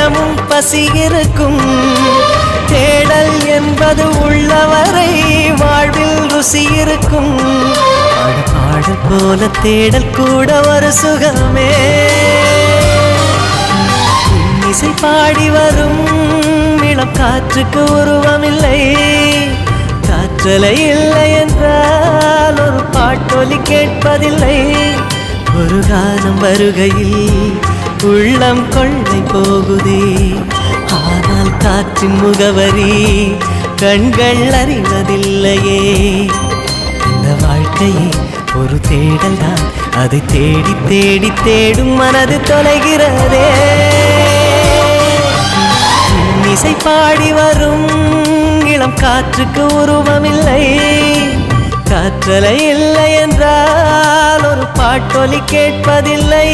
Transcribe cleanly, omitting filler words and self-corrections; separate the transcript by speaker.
Speaker 1: தினமும் பசி இருக்கும். தேடல் என்பது உள்ளவரை வாழ்வில் ருசி இருக்கும். பாடல் போல தேடல் கூட ஒரு சுகமே. இசை பாடி வரும் இளம் காற்றுக்கு உருவமில்லை. காற்றலை இல்லை என்றால் ஒரு பாட்டொலி கேட்பதில்லை. ஒரு காலம் வருகையில் உள்ளம் கொள்ளை போகுதே. ஆனால் காற்றின் முகவரி கண்கள் அறிவதில்லையே. இந்த வாழ்க்கையே ஒரு தேடல் தான். அதை தேடி தேடி தேடும் மனது தொலைகிறதே. இசை பாடி வரும் இளம் காற்றுக்கு உருவமில்லை. காற்றலை இல்லை என்றால் ஒரு பாட்டொலி கேட்பதில்லை.